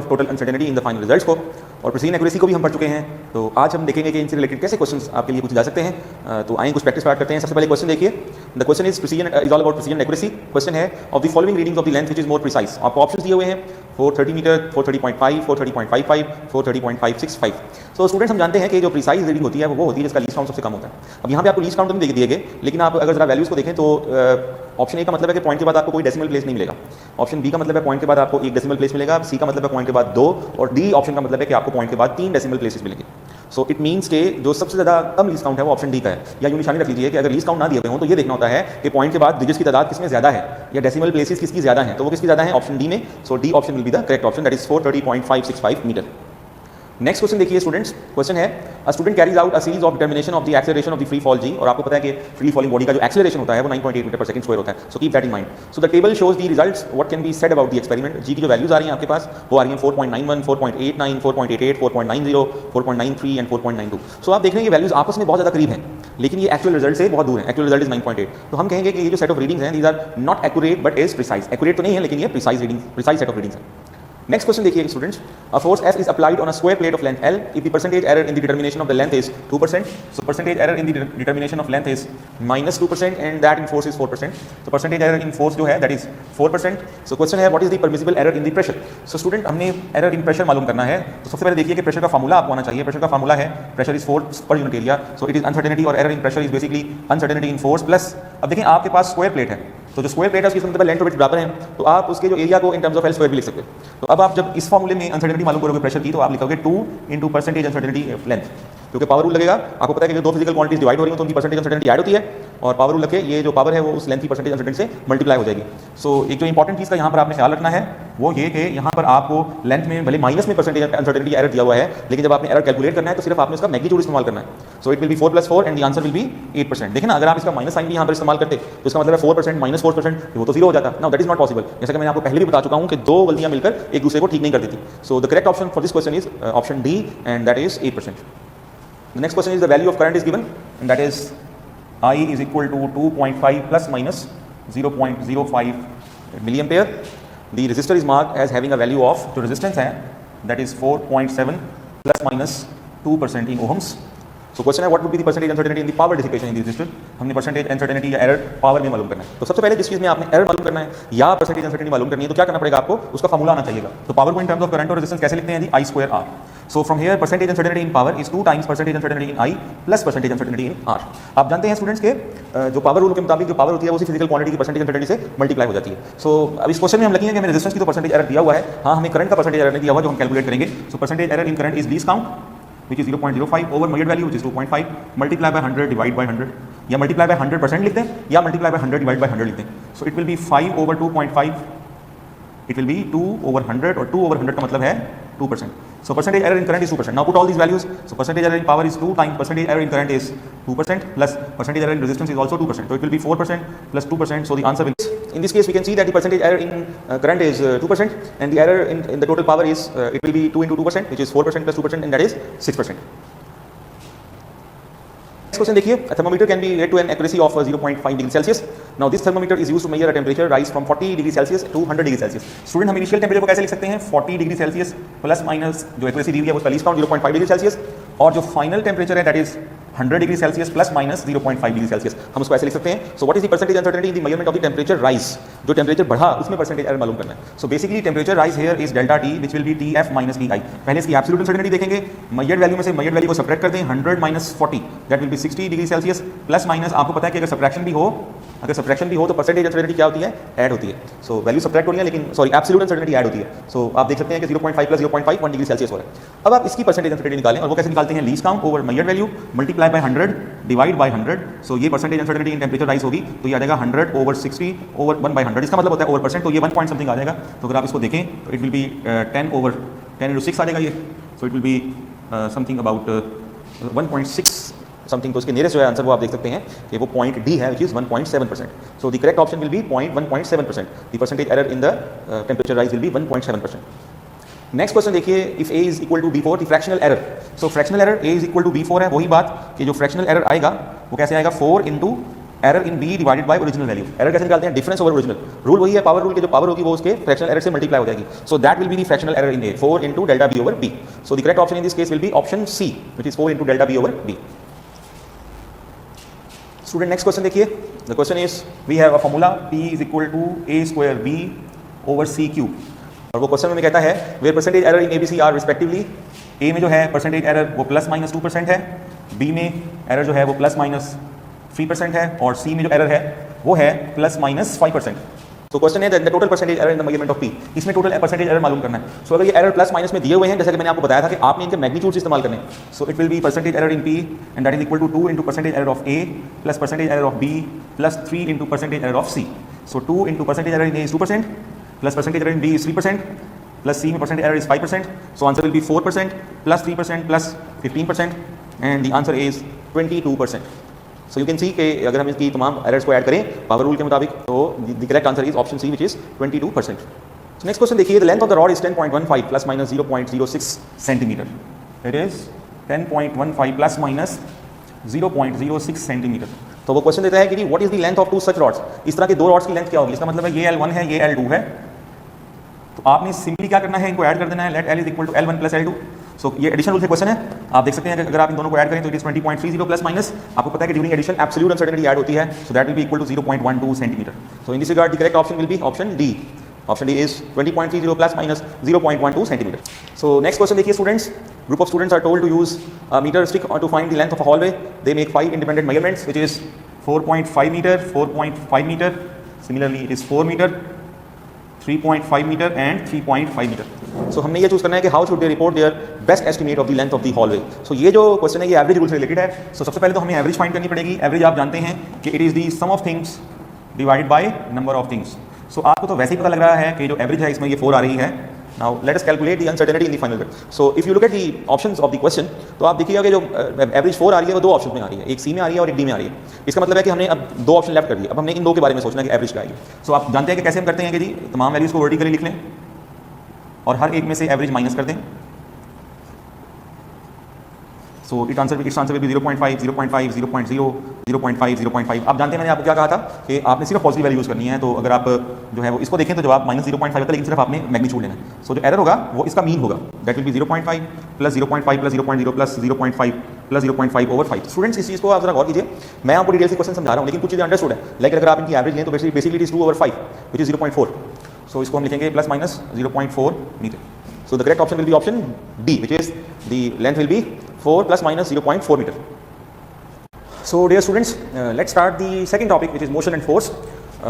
Of total uncertainty in the final results को, और precision accuracy को भी हम पढ़ चुके हैं। तो आज हम देखेंगे कि इनसे रिलेटेड कैसे क्वेश्चंस आपके लिए पूछे जा सकते हैं। तो आइए कुछ प्रैक्टिस स्टार्ट करते हैं। सबसे पहले क्वेश्चन देखिए, the question is precision is all about precision accuracy. Question है of the following readings of the length which is more precise. आपको ऑप्शंस दिए हुए हैं 430 मीटर, 430.5, 430.55, 430.565। तो स्टूडेंट्स हम जानते हैं कि जो प्रिसाइज रीडिंग होती है वो होती है जिसका लीस्ट काउंट सबसे कम होता है। अब यहाँ पे आपको लीस्ट काउंट नहीं दिए गए, लेकिन आप अगर जरा वैल्यूज को देखें तो ऑप्शन ए का मतलब है कि पॉइंट के बाद आपको कोई डेसिमल प्लेस नहीं मिलेगा। ऑप्शन बी का मतलब है पॉइंट के बाद आपको एक डेसिमल प्लेस मिलेगा। सी का मतलब है पॉइंट के बाद 2, और डी ऑप्शन का मतलब है कि आपको पॉइंट के बाद 3 डेसिमल प्लेसेस मिलेंगे। सो इट मीन्स के जो सबसे ज़्यादा कम लीस्ट काउंट है वो ऑप्शन डी का है। या यूँ निशानी रख लीजिए कि अगर लीस्ट काउंट ना दिए हुए हों तो ये देखना होता है कि पॉइंट के बाद डिजिट्स की तादाद किसमें ज़्यादा है या डेसिमल प्लेसेस किसकी ज़्यादा है। तो वो किसकी ज़्यादा है? ऑप्शन डी में। So D option will be the correct option, that is 430.565 metre. Next question देखिए स्टूडेंट्स, क्वेश्चन है a student carries out a series of determination of the acceleration of the free fall G. और आपको पता है कि free falling body का जो acceleration होता है वो 9.8 मीटर पर सेकंड स्क्वायर होता है। So keep that in mind. So the table shows the results what can be said about the experiment. G की जो वैल्यूज आ रही हैं आपके पास वो आ रही हैं 4.91, 4.89, 4.88, 4.90, 4.93 एंड 4.92। सो आप देख रहे हैं ये वैल्यूज आपस में बहुत ज़्यादा करीब हैं, लेकिन ये एक्चुअल रिजल्ट से बहुत दूर है। Actual result is 9.8। तो हम कहेंगे कि ये जो सेट ऑफ रीडिंग्स हैं these are not accurate but is precise. Accurate तो नहीं है लेकिन ये प्रिसाइज सेट ऑफ रीडिंग्स है। नेक्स्ट क्वेश्चन देखिए students, a force F is applied on a square plate of length L if the percentage error in the determination of the length is 2%. So percentage error in the determination of length is minus 2% and that in force is 4%. So percentage error in force जो है that is 4%. So question है what is the permissible error in the pressure. So student हमने error in pressure मालूम करना है। तो सबसे पहले देखिए कि pressure का फार्मूला आपको आना चाहिए। pressure का फार्मूला है pressure is force per unit area. So it is uncertainty और error in pressure is basically uncertainty in force plus, अब देखें आपके पास स्क्वायर प्लेट है, तो जो स्क्वायर प्लेट है उसकी मतलब लेंथ और विड्थ बराबर है, तो आप उसके जो एरिया को in terms of L square भी लिख सकते हैं। तो अब आप जब इस फॉर्मूले में अनसर्टेनिटी मालूम करोगे प्रेशर की, तो आप लिखोगे 2 into percentage uncertainty of length, क्योंकि पावर रूल लगेगा। आपको पता है कि दो फिजिकल क्वांटिटीज डिवाइड हो रही हो तो उनकी परसेंटेज अनसर्टेनिटी ऐड होती है, और पावर रूल लगे ये जो पावर है वो उस लेंथ की परसेंटेज अनसर्टेनिटी से मल्टीप्लाई हो जाएगी। सो एक जो इंपॉर्टेंट चीज़ का यहाँ पर आपने ख्याल रखना है वो ये कि यहाँ पर आपको लेंथ में भले माइनस में परसेंटेज अनसर्टेनिटी एरर दिया हुआ है, लेकिन जब आपने एरर कैलकुलेट करना है तो सिर्फ आपने उसका मैग्नीट्यूड इस्तेमाल करना है। सो it will be 4 + 4 and the answer will B 8%। देखिए ना, अगर आप इसका माइनस साइन भी यहाँ पर इस्तेमाल करते तो इसका मतलब है 4% माइनस 4%, वो तो 0 हो जाता। Now that is not possible. जैसे कि मैंने आपको पहले भी बता चुका हूँ कि दो गलतियाँ मिलकर एक दूसरे को ठीक नहीं कर देती। सो the correct option for this question is option D and that is 8%. The next question is the value of current is given, and that is I is equal to 2.5 plus minus 0.05 milliampere. The resistor is marked as having a value of, जो resistance है that is 4.7 plus minus 2% in ohms. So question है what would be the percentage uncertainty in the power dissipation in the resistor. हमने percentage uncertainty या error power में मालूम करना है। तो सबसे पहले जिस चीज़ में आपने error मालूम करना है या percentage uncertainty मालूम करनी है तो क्या करना पड़ेगा आपको, उसका फार्मूला आना चाहिएगा। तो पावर को in terms of current और resistance कैसे लिखते हैं जी, I square R. So from here percentage uncertainty in power is 2 times percentage uncertainty in I plus percentage uncertainty in R. आप जानते हैं स्टूडेंट्स के जो पावर रूल के मुताबिक जो पावर होती है वो उसी फिजिकल क्वांटिटी की परसेंटेज अनसर्टेनिटी से मल्टीप्लाई हो जाती है। सो अब इस क्वेश्चन में हम लिखेंगे कि हमें रेजिस्टेंस की तो परसेंटेज एरर दिया हुआ है, हाँ हमें करंट का परसेंटेज एरर नहीं दिया हुआ जो हम कैलकुलेट करेंगे। So percentage error in current is least count which is 0.05 over measured value which is 2.5 multiply by 100 divide by 100, या multiply by 100% लिखते हैं या multiply by 100 divide by 100 लिखते हैं। So it will be 5 over 2.5, it will be 2 over 100 और 2 over 100 का मतलब है 2%. So percentage error in current is 2%. Now put all these values. So percentage error in power is 2 times percentage error in current is 2% plus percentage error in resistance is also 2%. So it will be 4% plus 2%. So the answer will be, in this case we can see that the percentage error in current is 2% and the error in the total power is it will be 2 into 2% which is 4% plus 2% and that is 6%. Next question देखिए, a thermometer can be read to an accuracy of 0.5 degree Celsius. Now this thermometer is used to measure a temperature rise from 40 degree Celsius to 100 degree Celsius. Student हम initial temperature को कैसे लिख सकते हैं, 40 degree Celsius plus minus जो accuracy दी हुई है उसका लीस्ट काउंट 0.5 डिग्री सेल्सियस, और जो फाइनल टेम्परेचर है that is 100 degree Celsius plus minus 0.5 degree Celsius, हम उसको ऐसे लिख सकते हैं। So what is the percentage uncertainty in the measurement of the temperature rise, जो टेम्परेचर बढ़ा उसमें परसेंटेज एरर मालूम करना है। So basically temperature rise here is delta T which will be T F minus T I. पहले इसकी absolute uncertainty देखेंगे, measured value में से मेजर्ड वैल्यू को सब्ट्रैक्ट कर दें, 100 minus 40 that will B 60 degree Celsius plus minus, आपको पता है कि अगर सब्ट्रैक्शन भी हो तो परसेंटेज अनसर्टेनिटी क्या होती है, ऐड होती है। सो वैल्यू सब्ट्रैक्ट हो रही है लेकिन सॉरी एब्सोल्यूट अनसर्टेनिटी ऐड होती है। सो आप देख सकते हैं कि 0.5 प्लस 0.5 1 डिग्री सेल्सियस हो रहा है। अब आप इसकी परसेंटेज अनसर्टेनिटी निकालें, और वो कैसे निकालते हैं, least count over measured value multiply by 100 divide by 100। सो ये percentage uncertainty in temperature rise होगी तो ये आ जाएगा 100 ओवर 60 ओवर 1 बाय 100, इसका मतलब होता है ओवर परसेंट, तो ये 1 पॉइंट समथिंग आ जाएगा। तो अगर आप इसको देखें तो it will B 10 over 10 into 6 आ जाएगा ये। सो it will be something about 1.6 something, तो उसके नियरेस्ट जो है आंसर वो आप देख सकते हैं कि वो पॉइंट डी है which is 1.7%. So the correct option will be 1.7%. The percentage error in the temperature rise will be 1.7%. Next question देखिए, if A is equal to B4 the fractional error. So fractional error A is equal to B4 है, वही बात कि जो fractional error आएगा वो कैसे आएगा, 4 into error in b divided by original value. Error कैसे निकालते हैं? Difference over original. रूल वही है पावर रूल के, जो पावर होगी वो उसके फ्रैक्शनल एरर से मल्टीप्लाई हो जाएगी। So that will be the fractional error in A, 4 into delta B over B. So the correct option in this case will be option C, which is 4 into delta B over B. Student next question देखिए। The question is we have a formula p is equal to a square b over c cube, और वो क्वेश्चन में कहता है where percentage error in ABC are respectively. a में जो है परसेंटेज एरर वो ±2% है, b में एरर जो है वो ±3% है, और c में जो एरर है वो है ±5%। तो क्वेश्चन है the total percentage error in the measurement of p, इसमें टोटल परसेंटेज एरर मालूम करना है। सो अगर ये एरर प्लस माइनस में दिए हुए हैं, जैसे कि मैंने आपको बताया था कि आपने इनके मैग्नीट्यूड्स इस्तेमाल करने। So it will be percentage error in p and that is equal to 2 into percentage error of a plus percentage error of b plus 3 into percentage error of c। So 2 into percentage error in a is 2% plus percentage error in b is 3% plus c में percentage error is 5%। So answer will be 4% plus 3% plus 15% and the answer is 22%। So you can सी कि अगर हम इसकी तमाम errors को add करें power rule के मुताबिक, तो the correct answer is option C, which is 22%। Next question देखिए। The length of the rod is 10.15 plus minus 0.06 centimetre. It is 10.15 plus minus 0.06 centimetre. तो वो क्वेश्चन देता है कि what is the length of two such rods. इस तरह के दो रॉड्स की लेंथ क्या होगी? इसका मतलब है ये L1 है, ये L2 है। तो आपने सिंपली क्या करना है, इनको ऐड कर देना है। Let L is equal to L1 plus L2। So ये एडिशन रूल से क्वेश्चन है, आप देख सकते हैं कि अगर आप इन दोनों को ऐड करें तो इट इज 20.30 प्लस माइनस। आपको पता है कि during addition absolute uncertainty add होती है, so that will be equal to 0.12 centimetre. So in this regard the correct option will be option D. Option D is 20.30 plus minus 0.12 centimetre. So next question देखिए students. Group of students are told to use metre stick to find the length of a hallway. They make 5 independent measurements which is 4.5 metre, 4.5 metre, similarly it is 4 metre, 3.5 metre and 3.5 metre. So हमने ये choose करना है कि how should they report their best estimate of the length of the hallway. So ये जो question है ये average rule से रिलेटेड है। सो सबसे पहले तो हमें एवरेज फाइंड करनी पड़ेगी। एवरेज आप जानते हैं कि it is the sum of things divided by number of things. So आपको तो वैसे ही पता लग रहा है कि जो एवरेज है इसमें ये 4 आ रही है। Now let us calculate the uncertainty in the final bit. So if you look at the options of the question, तो आप देखिएगा कि जो एवरेज 4 आ रही है वो दो ऑप्शन में आ रही है, एक सी में आ रही है और एक डी में आ रही है। इसका मतलब है कि हमने अब दो ऑप्शन लेफ्ट कर दिए। अब हमने इन दो के बारे में सोचना है कि एवरेज क्या आएगी। सो आप जानते हैं कि कैसे हम करते हैं कि जी तमाम वैल्यूज को वर्टिकली लिख लें और हर एक में से एवरेज माइनस कर दें। So it's answer will B 0.5, 0.5, 0.0, 0.5, 0.5। आप जानते हैं मैंने आपको क्या कहा था कि आपने सिर्फ पॉजिटिव वैल्यू यूज़ करनी है। तो अगर आप जो है वो इसको देखें तो जवाब -0.5 आता है, लेकिन सिर्फ आपने मैग्नीट्यूड लेना है। सो जो एरर होगा वो इसका मीन होगा, that will B 0.5 plus 0.5 plus 0.0 plus 0.5 plus 0.5 over 5। Students इस चीज़ को आप जरा गौर कीजिए। मैं आपको डिटेल से क्वेश्चन समझा रहा हूँ, लेकिन कुछ चीज़ें अंडरस्टूड है। लाइक अगर आप इनकी एवरेज लें तो basically it is 2 over 5 which is 0.4। So इसको हम लिखेंगे plus minus 0.4 metre. So the correct option will be option D, which is the length will be 4 plus minus 0.4 meter. So dear students, let's start the second topic, which is motion and force.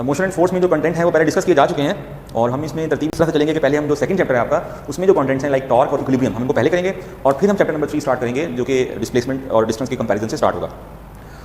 Motion and force में जो content है वो पहले discuss किए जा चुके हैं, और हम इसमें तरतीब इस तरह से चलेंगे कि पहले हम जो सेकंड चैप्टर है आपका उसमें जो कंटेंट्स हैं लाइक टॉर्क और इक्विलिब्रियम हम इनको पहले करेंगे, और फिर हम चैप्टर नंबर 3 स्टार्ट करेंगे जो कि डिस्प्लेसमेंट और डिस्टेंस के कंपैरिजन से स्टार्ट होगा।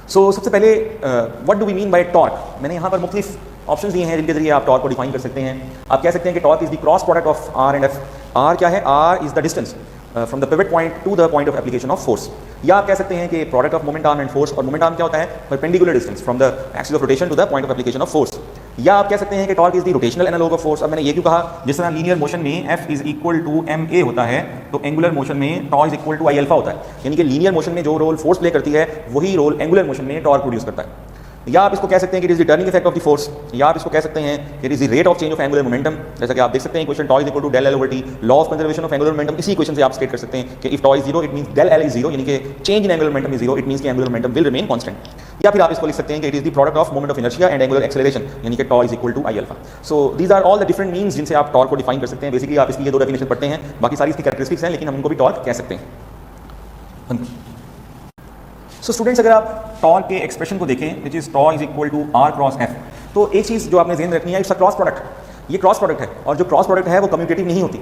सो सबसे पहले what do we mean by torque. मैंने यहाँ पर मुख्तलिफ ऑप्शन दिए हैं जिनके जरिए आप टॉर्क को डिफाइन कर सकते हैं। आप कह सकते हैं कि torque is the cross product of r and F. R क्या है? R is the distance from the pivot point to the point of application of force. या आप कह सकते हैं कि product of moment arm and force, और moment arm क्या होता है? Perpendicular distance from the axis of rotation to the point of application of force. या आप कह सकते हैं कि torque is the rotational analog of force. अब मैंने ये क्यों कहा? जिस तरह लीनियर मोशन में F is equal to ma होता है, तो एंगुलर मोशन में tau is equal to I alpha होता है। यानी कि लीनियर मोशन में जो रोल फोर्स प्ले करती है वही रोल एंगुलर मोशन में टॉर्क प्रोड्यूस करता है। या आप इसको कह सकते हैं कि it is the turning effect of the force, या आप इसको कह सकते हैं कि it is the rate of change of angular momentum. जैसा कि आप देख सकते हैं equation tau is equal to del L over t, law of conservation of angular momentum. इसी इक्वेशन से आप स्टेट कर सकते हैं कि if tau is 0 it means del L is 0, यानी कि change in angular momentum is 0, it means कि angular momentum will remain constant. या फिर आप इसको लिख सकते हैं कि it is the product of moment of inertia and angular acceleration, यानी कि tau is equal to I alpha. So these are all the different means जिनसे आप टॉर्क को डिफाइन कर सकते हैं। बेसिकली आप इसकी ये दो डेफिनेशन पढ़ते हैं, बाकी सारी इसकी कैरेक्टरिस्टिक्स हैं, लेकिन हम इनको भी टॉर्क कह सकते हैं। सो स्टूडेंट्स, अगर आप टॉर्क के एक्सप्रेशन को देखें which is tau is equal to r cross F, तो एक चीज़ जो आपने ध्यान में रखनी है, इट्स अ क्रॉस प्रोडक्ट। ये क्रॉस प्रोडक्ट है, और जो क्रॉस प्रोडक्ट है वो कम्यूटेटिव नहीं होती।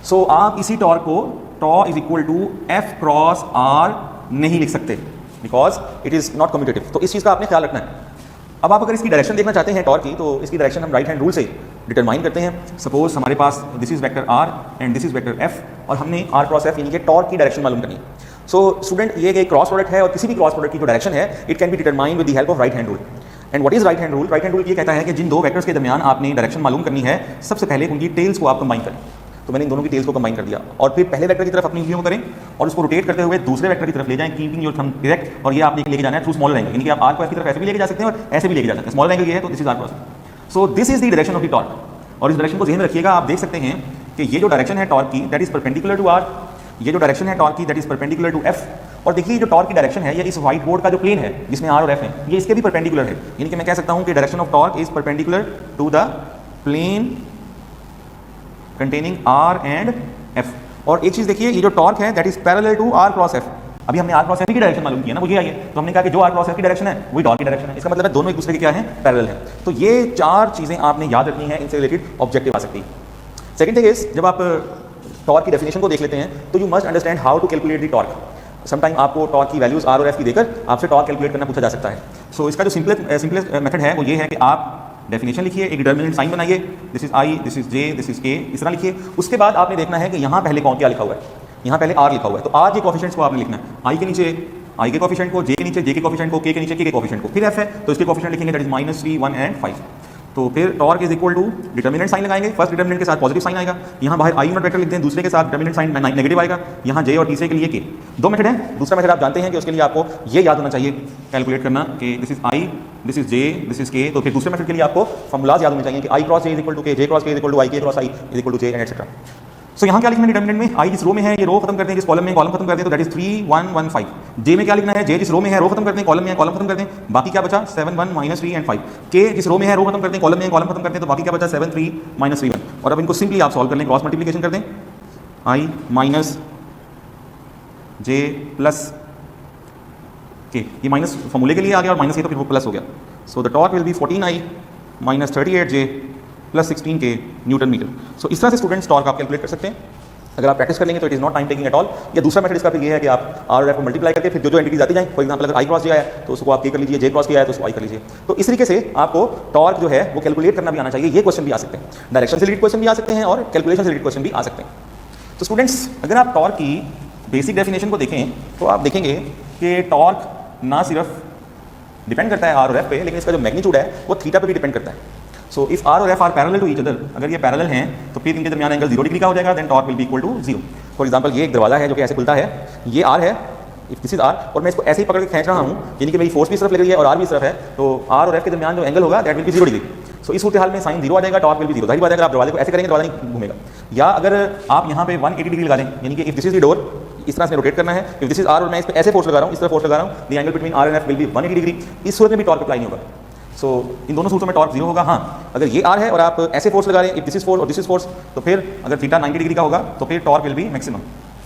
सो आप इसी टॉर्क को tau is equal to F cross r नहीं लिख सकते, because it is not commutative. तो इस चीज़ का आपने ख्याल रखना है। अब आप अगर इसकी डायरेक्शन देखना चाहते हैं टॉर्क की, तो इसकी डायरेक्शन हम राइट हैंड रूल से डिटरमाइन करते हैं। सपोज हमारे पास this is vector R and this is vector F, और हमने आर क्रॉस एफ यानी कि टॉर्क की डायरेक्शन मालूम करनी है। सो स्टूडेंट, ये एक क्रॉस प्रोडक्ट है, और किसी भी क्रॉस प्रोडक्ट की जो डायरेक्शन है it can be determined with the help of right hand rule. And what is right hand rule? Right hand rule ये कहता है कि जिन दो वेक्टर्स के दरमियान आपने डायरेक्शन मालूम करनी है, सबसे पहले उनकी टेल्स को आप कंबाइन करें। तो मैंने इन दोनों की टेल्स को कंबाइन कर दिया और फिर पहले वेक्टर की तरफ अपनी उंगलियों को करें और उसको रोटेट करते हुए दूसरे वेक्टर की तरफ ले जाएं, कीपिंग योर थंब डायरेक्ट। और ये आपने लेके जाना है थ्रू स्मॉलर एंगल, यानी कि आप आर को एफ की तरफ ऐसे भी लेके जा सकते हैं और ऐसे भी लेके जा सकते हैं। स्मॉलर एंगल ये है तो this is r cross. So this is the direction of the torque. और इस डायरेक्शन को ध्यान में रखिएगा। आप देख सकते हैं कि ये जो डायरेक्शन है टॉर्क की that is perpendicular to r, ये जो डायरेक्शन है टॉर्क की that is perpendicular to F. और देखिए जो टॉर्क की डायरेक्शन है ये इस व्हाइट बोर्ड का जो प्लेन है जिसमें आर और एफ है ये इसके भी परपेंडिकुलर है, यानी कि मैं कह सकता हूं कि direction of torque is perpendicular to the plane containing r and F. और एक चीज देखिए ये जो टॉर्क है that is parallel to r cross F. अभी हमने आर क्रॉस एफ की डायरेक्शन मालूम किया ना, वो ये आई है, तो हमने कहा कि जो आर क्रॉस एफ की डायरेक्शन है वही टॉर्क की डायरेक्शन है। इसका मतलब है दोनों एक दूसरे के क्या है, पैरेलल है। तो ये चार चीजें आपने याद रखनी है, इनसे रिलेटेड ऑब्जेक्टिव आ सकती है। सेकंड थिंग इज जब आप टॉर्क की डेफिनेशन को देख लेते हैं तो you must understand how to calculate the torque. Sometime आपको टॉर्क की वैल्यूज आर और एफ की देकर आपसे टॉर्क कैलकुलेट करना पूछा जा सकता है। सो इसका जो सिंपलेस्ट मेथड है वो ये है कि आप डेफिनेशन लिखिए, एक डिटरमिनेंट साइन बनाइए, this is I, this is J, this is के, इस तरह लिखिए। उसके बाद आपने देखना है कि यहाँ पहले कौन क्या लिखा हुआ है, यहाँ पहले आर लिखा हुआ है तो आर के कोफिशिएंट्स को आपने लिखना है, आई के नीचे आई के कोफिशिएंट को, जे के नीचे जे के कोफिशिएंट को, के नीचे के कोफिशिएंट को, फिर एफ है तो इसके कोफिशिएंट लिखेंगे दैट इज -3, 1 एंड 5। तो फिर torque is equal to determinant sign लगाएंगे, फर्स्ट डिटरमिनेंट के साथ पॉजिटिव साइन आएगा, यहाँ बाहर आई यूनिट वेक्टर लिखते हैं, दूसरे के साथ डिटरमिनेंट साइन नेगेटिव आएगा, यहाँ जे और तीसरे के लिए के। दो मेथड है। दूसरा मेथड आप जानते हैं कि उसके लिए आपको ये याद होना चाहिए कैलकुलेट करना कि this is I, this is J, this is के। तो फिर दूसरे मेथड के लिए आपको फॉर्मूलाज याद होने चाहिए कि I cross J is equal to K, J cross K is equal to I, K cross I is equal to J and etcetera. So यहाँ क्या लिखना है डिटरमिनेंट में, आई जिस रो में है ये रो खत्म करते हैं, जिस कॉलम में कॉलम खत्म करते हैं तो दैट इज 3, 1, 1, 5। जे में क्या लिखना है, जे जिस रो में है रो खत्म करते हैं, कॉलम में है कॉलम खत्म करते हैं, बाकी क्या बचा 7, 1, -3 एंड 5। के जिस रो में है रो खत्म करते हैं, कॉलम में है कॉलम खत्म करते हैं तो बाकी क्या बचा 7, 3, -3, 1। और अब इनको सिंपली आप सॉल्व कर लें, क्रॉस मल्टीप्लिकेशन कर दें, आई माइनस जे प्लस के, ये माइनस फॉर्मूले के लिए आ गया और माइनस के तो फिर वो प्लस हो गया। So the torque will be 14i minus 38j plus 16k newton meter. So इस तरह से स्टूडेंट्स टॉर्क आप कैलकुलेट कर सकते हैं। अगर आप प्रैक्टिस कर लेंगे तो it is not time taking at all. या दूसरा मेथड इसका फिर ये है कि आप आर और एफ को मल्टीप्लाई करके फिर जो एंटिटीज आती जाए, फॉर एग्जांपल अगर आई क्रॉस जे आया तो उसको आप के कर लीजिए, जे क्रॉस के आया तो उसको आई कर लीजिए। तो इस तरीके से आपको टॉर्क जो है वो कैलकुलेट करना भी आना चाहिए। ये क्वेश्चन भी आ सकते हैं, डायरेक्शन से रिलेटेड क्वेश्चन भी आ सकते हैं और कैलकुलेशन से रिलेटेड क्वेश्चन भी आ सकते हैं। तो स्टूडेंट्स अगर आप टॉर्क की बेसिक डेफिनेशन को देखें तो आप देखेंगे कि टॉर्क ना सिर्फ डिपेंड करता है आर और एफ पे, लेकिन इसका जो मैग्नीट्यूड है वो थीटा पे भी डिपेंड करता है। सो इफ आर और F are parallel to each other, अगर ये पैरेलल हैं तो फिर इनके दरमियान एंगल 0 डिग्री का हो जाएगा, then torque will be equal to 0। For example ये एक दरवाजा है जो कि ऐसे खुलता है, ये आर है, इफ दिस इज आर, और मैं इसको ऐसे ही पकड़ के खींच रहा हूँ, यानी कि मेरी फोर्स भी इस तरफ लग रही है और आर भी इस तरफ है, तो आर और एफ के दरमियान जो एंगल होगा दैट विल बी 0 डिग्री। सो इस सूरत हाल में साइन 0 आ जाएगा, टॉर्क विल बी 0। जाहिर बात है अगर आप दरवाजे को ऐसे करेंगे दरवाजा नहीं घूमेगा। या अगर आप यहाँ पे 180 डिग्री लगा दें, यानी कि if this is the door, इस तरह से रोटेट करना है, इफ दिस इज आर और मैं इस पर ऐसे फोर्स लगा रहा हूँ, इस तरह फोर्स लगा रहा हूँ, the angle between r and F will be 180 degree. इस सूरत में भी टॉर्क अप्लाई नहीं होगा। सो इन दोनों सूत्रों में टॉर्क 0 होगा। हाँ अगर ये आर है और आप ऐसे फोर्स लगा रहे हैं, इफ दिस इज फोर्स और दिस इज फोर्स, तो फिर अगर थीटा 90 डिग्री का होगा तो फिर टॉर्क विल बी मैक्सिमम।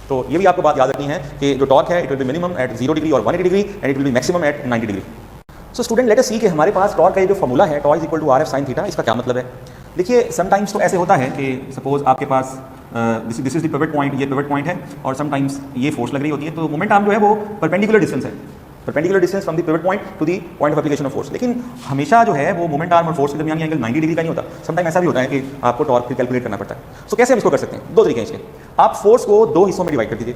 तो ये भी आपको बात याद रखनी है कि जो टॉर्क है it will be minimum at 0 degree और 180 degree and it will be maximum at 90 degree. So student let us see कि हमारे पास टॉर्क का ये जो फॉर्मूला है tau is equal to are F sine theta, इसका क्या मतलब है। देखिए समटाइम्स तो ऐसे होता है कि सपोज आपके पास this is the pivot point, ये पिवट पॉइंट है और समटाइम्स ये फोर्स लग रही होती है, तो मोमेंट आर्म जो है वो परपेंडिकुलर डिस्टेंस है, perpendicular distance from the pivot point to the point of application of force. लेकिन हमेशा जो है वो मोमेंट आर्म और फोर्स के दरमियान एंगल 90 डिग्री का नहीं होता। समटाइम ऐसा भी होता है कि आपको टॉर्क फिर कैलकुलेट करना पड़ता है। सो कैसे हम इसको कर सकते हैं, दो तरीके हैं इसके। आप फोर्स को दो हिस्सों में डिवाइड कर दीजिए।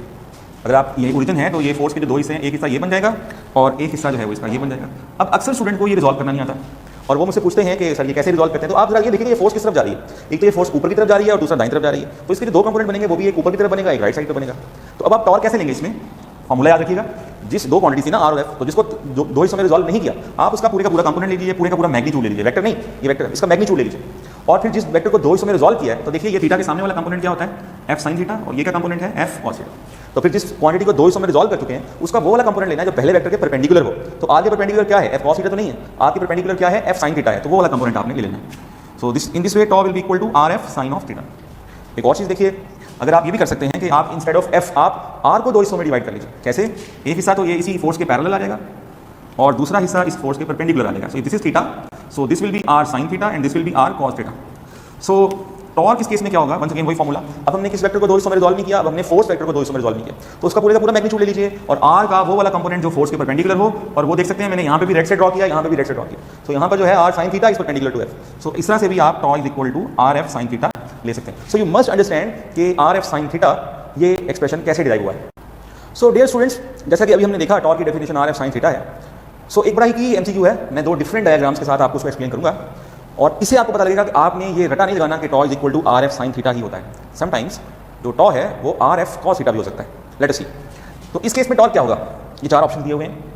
अगर आप ये ओरिजिन है तो ये फोर्स के जो दो हिस्से हैं, एक हिस्सा ये बन जाएगा और एक हिस्सा जो है वो इसका ये बन जाएगा। अब अक्सर स्टूडेंट को ये रिजॉल्व करना नहीं आता और वो मुझसे पूछते हैं कि सर ये कैसे रिजॉल्व करते हैं। तो आप जरा ये देखिए ये फोर्स किस तरफ जा रही है, एक तो ये फोर्स ऊपर की तरफ जा रही है और दूसरा दाईं तरफ जा रही है। तो इसके जो दो कंपोनेंट बनेंगे वो भी एक ऊपर की तरफ बनेगा, एक राइट साइड पर बनेगा। तो अब आप टॉर्क कैसे लेंगे, इसमें फॉर्मूला याद रखिएगा। जिस दो क्वांटिटी थी ना आर और एफ, तो जिसको दो हिस्सों में रिजॉल्व नहीं किया, आप उसका पूरे का पूरा कंपोनेंट ले लीजिए, पूरे का पूरा मैग्नीट्यूड ले लीजिए, वेक्टर नहीं ये वेक्टर, इसका मैग्नीट्यूड ले लीजिए। और फिर जिस वेक्टर को दो हिस्सों में रिजॉल्व किया है, तो देखिए ये थीटा के सामने वाला कंपोनेंट क्या होता है, एफ साइन थीटा, और ये क्या कंपोनेंट है, एफ कॉस थीटा। तो फिर जिस क्वांटिटी को दो हिस्सों में रिजॉल्व कर चुके हैं उसका वो वाला कंपोनेंट लेना है जो पहले वेक्टर के परपेंडिकुलर हो। तो आर के परपेंडिकुलर क्या है, एफ कॉस थीटा तो नहीं है, आर के परपेंडिकुलर क्या है, एफ साइन थीटा है, तो वो वाला कंपोनेंट आपने ले लेना है। So this in this way tau will be equal to are F sine of theta. एक और चीज़ देखिए, अगर आप ये भी कर सकते हैं कि आप इंस्टेड ऑफ एफ आप आर को दो हिस्सों में डिवाइड कर लीजिए। कैसे, एक हिस्सा तो ये इसी फोर्स के पैरेलल आ जाएगा और दूसरा हिस्सा इस फोर्स के परपेंडिकुलर आ जाएगा। So this is theta, so this will be r sine theta and this will be r cos theta. So torque इस केस में क्या होगा, वंस अगेन वही फॉर्मूला। अब हमने किस वेक्टर को दो हिस्सों में रिजॉल्व नहीं किया, अब हमने फोर्स वेक्टर को दो हिस्सों में रिजॉल्व नहीं किया, तो उसका पूरे का पूरा मैग्नीट्यूड ले लीजिए और आर का वो वाला कंपोनेंट जो फोर्स के परपेंडिकुलर हो। और वो देख सकते हैं मैंने यहाँ पे भी रेड से ड्रॉ किया, यहाँ पे भी रेड से ड्रॉ किया। तो यहाँ पर जो है R sine theta is perpendicular to F. So इस तरह से भी आप tau is equal to are F sine theta ले सकते हैं। सो यू मस्ट अंडरस्टैंड कि आर एफ साइन थीटा ये एक्सप्रेशन कैसे डिराइव हुआ है। सो डियर स्टूडेंट्स, जैसा कि अभी हमने देखा टॉर्क की definition are F sine theta है। सो एक बड़ा ही की एमसीक्यू है, मैं दो डिफरेंट डायग्राम्स के साथ आपको उसको एक्सप्लेन करूंगा। और इससे आपको पता लगेगा कि आपने ये रटा नहीं लगाना कि tau is equal to are F sine theta ही होता है। समटाइम्स जो टॉ है वो आर एफ कॉस थीटा भी हो सकता है। लेट अस सी। तो इस केस में टॉर्क क्या होगा, ये चार ऑप्शन दिए हुए हैं।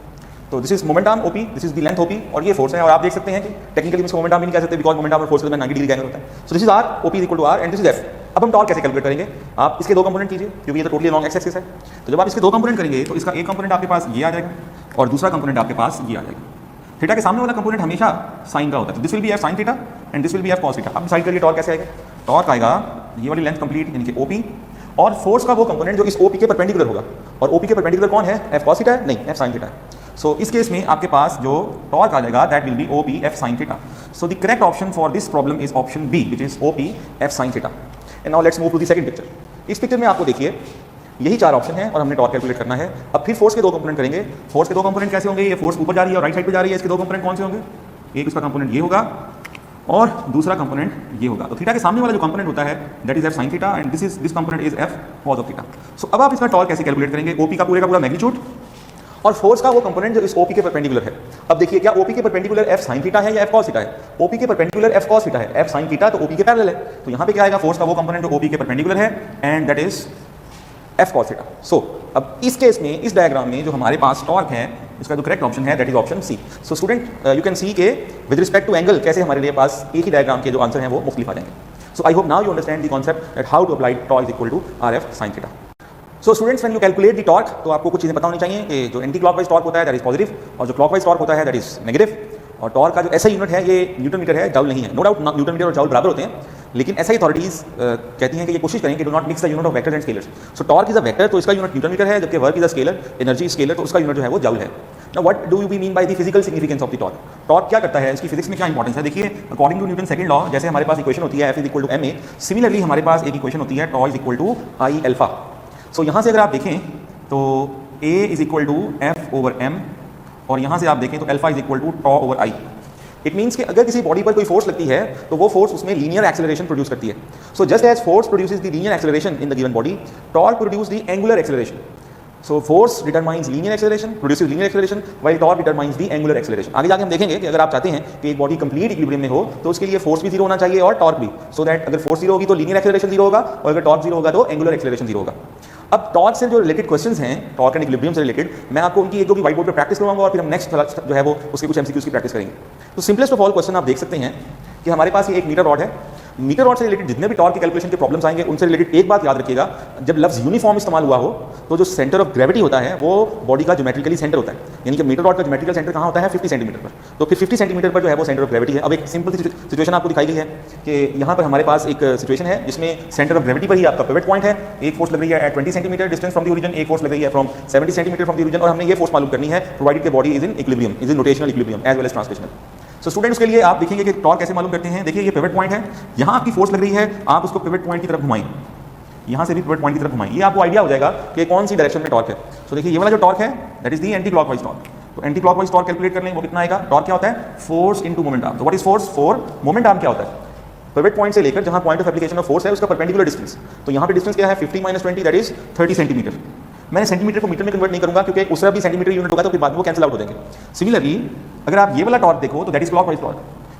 तो this is moment arm OP, this is the length OP, और ये फोर्स है। और आप देख सकते हैं कि टेक्निकली इसको मोमेंट आर्म भी नहीं कह सकते बिकॉज मोमेंट आर्म और फोर्स में 90 डिग्री का एंगल होता है। So this is r, OP is equal to r and this is F. अब हम टॉर्क कैसे कैलकुलेट करेंगे, आप इसके दो कंपोनेंट कीजिए क्योंकि ये तो टोटली लॉन्ग एक्स एक्सिस है। तो जब आप इसके दो कंपोनेंट करेंगे तो इसका एक कंपोनेंट आपके पास ये आ जाएगा और दूसरा कंपोनेंट आपके पास ये आ जाएगा। थीटा के सामने वाला कंपोनेंट हमेशा साइन का होता है। तो this will B F sine theta and this will B F cos theta. अब डिसाइड करिए टॉर्क कैसे आएगा। टॉर्क आएगा ये वाली लेंथ कंप्लीट यानी कि ओपी और फोर्स का वो कंपोनेंट जो इस ओपी के परपेंडिकुलर होगा। और ओपी के परपेंडिकुलर कौन है, एफ कॉस थीटा है, नहीं एफ साइन थीटा है। सो इस केस में आपके पास जो टॉर्क आ जाएगा that will be OP F sine theta. So the correct option for this problem is option B which is OP F sine theta. And now let's move to the second picture. इस picture में आपको देखिए यही चार option है और हमने torque calculate करना है। अब फिर फोर्स के दो कंपोनेंट करेंगे। फोर्स के दो कंपोनेंट कैसे होंगे, ये फोर्स ऊपर जा रही है और राइट साइड पे जा रही है। इसके दो कंपोनेंट कौन से होंगे, एक इसका कंपोनेंट ये होगा और दूसरा कंपोनेंट ये होगा। तो थीटा के सामने वाला जो कंपोनेंट होता है that is F sine theta and this component is F cos of theta. So अब आप इसका टॉर्क कैसे कैलकुलेट करेंगे, ओपी का पूरा मैग्नीट्यूड और फोर्स का वो कंपोनेंट जो इस ओपी के परपेंडिकुलर है। अब देखिए क्या ओपी के परपेंडिकुलर एफ साइन थीटा है या एफ कॉस थीटा है, ओपी के परपेंडिकुलर एफ कॉस थीटा है। एफ साइन थीटा तो ओपी के पैरेलल है, तो यहाँ पे क्या आएगा, फोर्स का वो कंपोनेंट जो ओपी के परपेंडिकुलर है and that is F cos theta. So अब इस केस में इस डायग्राम में जो हमारे पास टॉर्क है इसका जो करेक्ट ऑप्शन है that is option C. So student you can see के विद रिस्पेक्ट टू एंगल कैसे हमारे लिए पास एक ही डायग्राम के जो आंसर हैं वो मुख्तलिफ आ जाएंगे। So I hope now you understand the concept that how to apply tau is equal to are F sine theta. So students when you calculate the torque तो आपको कुछ चीज़ें पता होनी चाहिए कि जो एंटी क्लॉकवाइज टॉर्क होता है दैट इज पॉजिटिव और जो क्लॉकवाइज टॉर्क होता है दैट इज नेगेटिव। और टॉर्क का जो ऐसा यूनिट है ये न्यूटन मीटर है, जॉल नहीं है। नो डाउट न्यूटन मीटर और जॉल बराबर होते हैं, लेकिन ऐसा अथॉरिटीज कहती हैं कि ये कोशिश करें कि do not mix the unit of vectors and scalars. So torque is a vector तो इसका यूनिट न्यूटन मीटर है, जबकि work is a scalar, energy scalar तो उसका यूनिट जो है वो जॉल है। Now what do we mean by the physical significance of the torque? Torque क्या करता है, इसकी फिजिक्स में क्या इंपॉर्टेंस है। देखिए according to Newton second law जैसे हमारे पास इक्वेशन होती है F is equal to ma, similarly हमारे पास एक इक्वेशन होती है tau is equal to I alpha. So यहाँ से अगर आप देखें तो a is equal to F over m और यहाँ से आप देखें तो alpha is equal to tau over I. It means कि अगर किसी बॉडी पर कोई फोर्स लगती है तो वो फोर्स उसमें लीनियर एक्सेलरेशन प्रोड्यूस करती है। So just as force produces the linear acceleration in the given body, torque produce the angular acceleration. So force determines linear acceleration, produces linear acceleration, while torque determines the angular acceleration. आगे जाके हम देखेंगे कि अगर आप चाहते हैं कि एक बॉडी कंप्लीट इक्विलिब्रियम में हो तो उसके लिए फोर्स भी जीरो होना चाहिए और टॉर्क भी, सो दैट अगर फोर्स जीरो होगी तो लीनियर एक्सेलरेशन जीरो होगा और अगर टॉर्क जीरो होगा तो एंगुलर एक्सेलरेशन जीरो होगा। अब टॉर्क से जो रिलेटेड क्वेश्चंस हैं, टॉर्क एंड इक्विलिब्रियम से रिलेटेड, मैं आपको उनकी एक दो की व्हाइट बोर्ड पर प्रैक्टिस करवाऊंगा और फिर हम नेक्स्ट जो है वो उसके कुछ एमसीक्यूज की प्रैक्टिस करेंगे। तो सिंपलेस्ट ऑफ ऑल क्वेश्चन आप देख सकते हैं कि हमारे पास ये एक मीटर रॉड है। मीटर रॉड से रिलेटेड जितने भी टॉर्क के कैलकुलेशन के प्रॉब्लम्स आएंगे उनसे रिलेटेड एक बात याद रखिएगा, जब लफ्ज यूनिफॉर्म इस्तेमाल हुआ हो तो जो सेंटर ऑफ ग्रेविटी होता है वो बॉडी का ज्योमेट्रिकली सेंटर होता है, यानी कि मीटर रॉड का ज्योमेट्रिकल सेंटर कहाँ होता है 50 सेंटीमीटर पर। तो फिर 50 सेंटीमीटर पर जो है वो सेंटर ऑफ ग्रेविटी है। अब एक सिंपल सी सिचुएशन आपको दिखाई गई है कि यहाँ पर हमारे पास एक सिचुएशन है जिसमें सेंटर ऑफ ग्रेविटी पर ही आपका पिवट पॉइंट है। एक फोर्स लग रही है at 20 centimetre distance from the origin, एक फोर्स लग रही है from 70 centimetre from the origin, और हमने ये फोर्स मालूम करनी है प्रोवाइडेड कि body is in equilibrium, is in rotational equilibrium as well as translational. So students के लिए आप देखेंगे कि टॉर्क कैसे मालूम करते हैं। देखिए ये पिवट पॉइंट है, यहाँ आपकी फोर्स लग रही है, आप उसको पिवट पॉइंट की तरफ घुमाएं, यहाँ से भी पिवट पॉइंट की तरफ घुमाएं, ये आपको आइडिया हो जाएगा कि कौन सी डायरेक्शन में टॉर्क है। सो देखिए ये वाला जो टॉर्क है that is the anti clockwise torque. तो एंटी क्लॉकवाइज टॉर्क कैलकुलेट कर लें, वो कितना आएगा। टॉर्क क्या होता है, फोर्स इनटू मोमेंट आर्म। तो what is force, four moment arm क्या होता है, पिवट पॉइंट से लेकर जहाँ point of application of force है उसका परपेंडिकुलर डिस्टेंस। तो यहाँ पे डिस्टेंस क्या है 50 - 20 दैट इज 30 सेंटीमीटर। मैंने सेंटीमीटर को मीटर में कन्वर्ट नहीं करूंगा क्योंकि उसका भी सेंटीमीटर यूनिट होगा तो फिर बाद में वो कैंसिल आउट हो जाएंगे। सिमिलरली अगर आप ये वाला टॉर्क देखो तो दैट इज क्लॉकवाइज टॉर्क।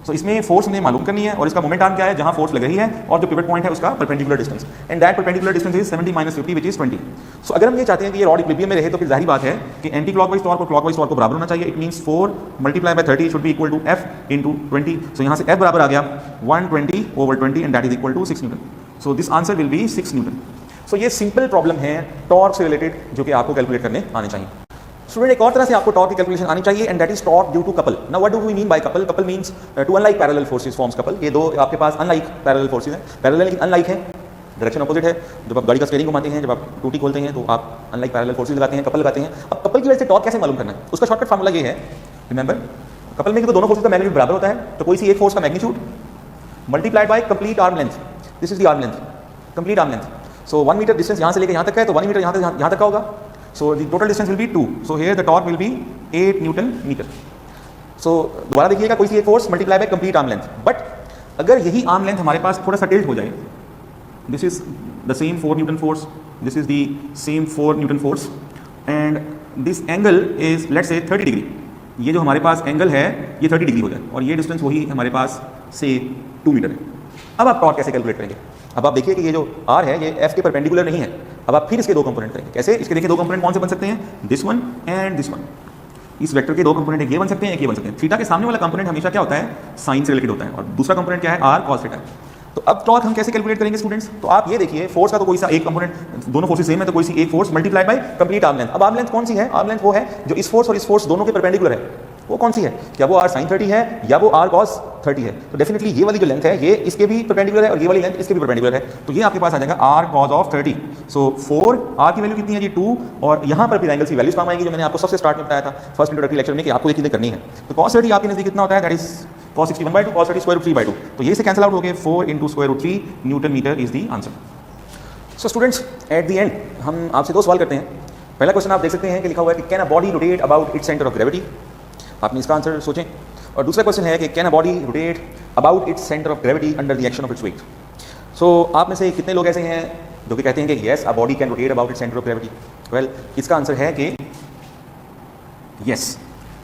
सो इसमें फोर्स हमें मालूम करनी है और इसका मोमेंट आर्म क्या है, जहां फोर्स लग रही है और जो पिवट पॉइंट है उसका perpendicular distance, and that perpendicular distance is 70 - 50 which is 20। सो अगर हम ये चाहते हैं कि ये रॉड इक्विलिब्रियम में रहे तो फिर जाहिर बात है कि एंटी क्लॉकवाइज टॉर्क और क्लॉकवाइज टॉर्क को बराबर होना चाहिए। It means 4 × 30 should be equal to f × 20। So यहाँ से f बराबर आ गया 120/20 and that is equal to 6 newton. So this answer will be 6 newton. So ये सिंपल प्रॉब्लम है टॉर्क से रिलेटेड जो कि आपको कैलकुलेट करने आने चाहिए। स्टूडेंट एक और तरह से आपको टॉर्क की कैलकुलेशन आनी चाहिए and that is torque due to couple. Now what do we mean by couple, couple means two unlike parallel forces forms couple. ये दो आपके पास अनलाइक पैरेलल फोर्सेस हैं, पैरेलल लेकिन अनलाइक है, डायरेक्शन अपोजिट है। जब आप गाड़ी का स्टीयरिंग घुमाते हैं, जब आप टूटी खोलते हैं तो आप अनलाइक पैरेलल फोर्सेस लगाते हैं, कपल लगाते हैं। अब कपल की वजह से टॉर्क कैसे मालूम करना है, उसका शॉर्टकट फार्मूला ये है, रिमेंबर कपल में तो दोनों फोर्सेस का मैग्नीट्यूड बराबर होता है, तो कोई सी एक फोर्स का magnitude multiplied by complete arm length, this is the arm length, complete arm length. So 1 metre distance यहाँ से लेकर यहाँ तक है तो 1 मीटर यहाँ तक का होगा। So the total distance will be 2. So here the torque will be 8 Newton meter. So दोबारा देखिएगा, कोई सी एक force multiply by complete arm length, but अगर यही आर्म लेंथ हमारे पास थोड़ा सा टिल्ट हो जाए, this is the same 4 Newton force, this is the same 4 Newton force and this angle is let's say 30 degree. ये जो हमारे पास एंगल है ये 30 डिग्री हो जाए और ये डिस्टेंस वही हमारे पास से 2 मीटर है। अब आप टॉर्क कैसे कैलकुलेट करेंगे? अब आप देखिए कि ये जो r है ये f के परपेंडिकुलर नहीं है। अब आप फिर इसके दो कंपोनेंट करेंगे। कैसे? इसके देखिए दो कंपोनेंट कौन से बन सकते हैं? This one and this one. इस वेक्टर के दो कंपोनेंट एक ये बन सकते हैं, एक ये बन सकते हैं। थीटा के सामने वाला कंपोनेंट हमेशा क्या होता है? साइन से रिलेटेड होता है, और दूसरा कंपोनेंट क्या है? r cos theta. तो अब टॉर्क हम कैसे कैलकुलेट करेंगे स्टूडेंट्स? तो आप ये देखिए फोर्स का तो कोई सा एक कंपोनेंट, दोनों फोर्सेस सेम है तो कोई सी एक force multiply by complete arm length. अब आर्म लेंथ कौन सी है? आर्म लेंथ वो है जो इस फोर्स और इस फोर्स दोनों के परपेंडिकुलर है। वो कौन सी है? क्या वो r sin 30 है या वो r cos 30 है? तो डेफिनेटली ये वाली जो लेंथ है ये इसके भी परपेंडिकुलर है और ये वाली लेंथ इसके भी परपेंडिकुलर है। तो ये आपके पास आ जाएगा r cos of 30। So 4 r की वैल्यू कितनी है जी? 2, और यहाँ पर फिर एंगल्स की वैल्यूज काम आएंगी जो मैंने आपको सबसे स्टार्ट में बताया था फर्स्ट इंट्रोडक्टरी लेक्चर में कि आपको ये चीजें करनी है। तो cos 30 आपके नजदीक कितना होता है? That is cos 61/2, cos 30 √3 by 2। तो ये से कैंसिल आउट हो गए, 4 × √3 newton metre is the answer. So students at the end हम आपसे दो सवाल करते हैं। पहला क्वेश्चन आप देख सकते हैं कि लिखा हुआ है कि can a body rotate about its centre of gravity. आपने इसका आंसर सोचें। और दूसरा क्वेश्चन है कि can a body rotate about its centre of gravity under the action of its weight. So आप में से कितने लोग ऐसे हैं जो कि कहते हैं कि yes a body can rotate about its centre of gravity? Well इसका आंसर है कि yes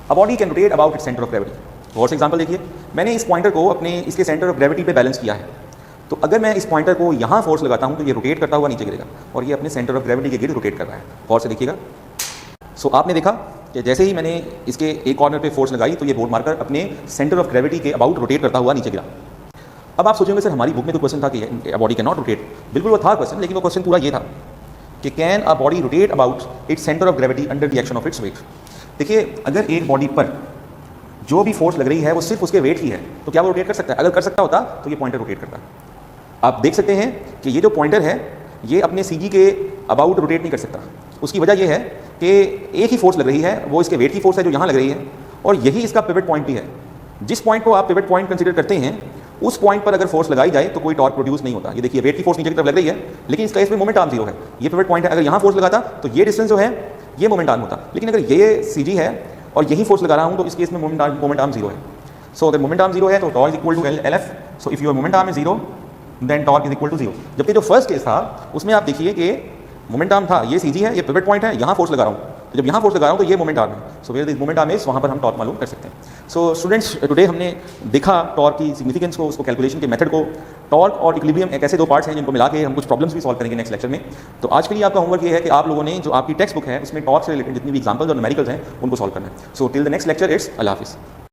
a body can rotate about its centre of gravity. और से एग्जाम्पल देखिए, मैंने इस पॉइंटर को अपने इसके सेंटर ऑफ ग्रेविटी पे बैलेंस किया है। तो अगर मैं इस पॉइंटर को यहाँ फोर्स लगाता हूँ तो ये रोटेट करता हुआ नीचे गिरेगा और ये अपने सेंटर ऑफ ग्रेविटी के गिर्द रोटेट कर रहा है। और से देखिएगा, सो आपने देखा कि जैसे ही मैंने इसके एक कॉर्नर पे फोर्स लगाई तो ये बोर्ड मार्कर अपने सेंटर ऑफ ग्रेविटी के अबाउट रोटेट करता हुआ नीचे गिरा। अब आप सोचेंगे सर हमारी बुक में तो क्वेश्चन था कि बॉडी कैन नॉट रोटेट। बिल्कुल वो था क्वेश्चन, लेकिन वो क्वेश्चन पूरा ये था कि can a body rotate about its centre of gravity under the action of its wait. देखिए अगर एक बॉडी पर जो भी फोर्स लग रही है वो सिर्फ उसके वेट ही है तो क्या वो रोटेट कर सकता है? अगर कर सकता होता तो ये पॉइंटर रोटेट करता। आप देख सकते हैं कि ये जो पॉइंटर है ये अपने सीजी के अबाउट रोटेट नहीं कर सकता। उसकी वजह यह है कि एक ही फोर्स लग रही है, वो इसके वेट की फोर्स है जो यहाँ लग रही है, और यही इसका पिवट पॉइंट भी है। जिस पॉइंट को आप पिवट पॉइंट कंसीडर करते हैं उस पॉइंट पर अगर फोर्स लगाई जाए तो कोई टॉर्क प्रोड्यूस नहीं होता। ये देखिए वेट की फोर्स नीचे की तरफ लग रही है, लेकिन इसका इसमें मोमेंट आर्म जीरो है। ये पिवट पॉइंट है, अगर यहाँ फोर्स लगाता तो ये डिस्टेंस जो है ये मोमेंट आर्म होता, लेकिन अगर ये सीजी है और यही फोर्स लगा रहा हूँ तो इस केस में मोमेंट आर्म जीरो है। सो अगर मोमेंट आर्म जीरो है तो torque is equal to LF। So if your moment arm is zero then torque is equal to zero. जबकि जो फर्स्ट केस था उसमें आप देखिए कि मोमेंट आर्म था, ये सीजी है, ये पिवट पॉइंट है, यहाँ फोर्स लगा रहा हूँ, तो जब यहाँ फोर्स लगा रहा हूँ तो ये मोमेंट आर्म है। So where this moment arm is वहाँ पर हम टॉर्क मालूम कर सकते हैं। सो स्टूडेंट्स टुडे हमने देखा टॉर्क की सिग्निफिकेंस को, उसको कैलकुलेशन के मेथड को। टॉर्क और इक्विलिब्रियम एक ऐसे दो पार्ट्स हैं जिनको मिला के हम कुछ प्रॉब्लम्स भी सॉल्व करेंगे नेक्स्ट लेक्चर में। तो आज के लिए आपका होमवर्क ये है कि आप लोगों ने जो आपकी टेक्स्ट बुक है उसमें टॉर्क से रिलेटेड जितनी भी एग्जाम्पल्स और न्यूमेरिकल्स हैं उनको सॉल्व करना है। So till the next lecture it's अल्लाह हाफिज़।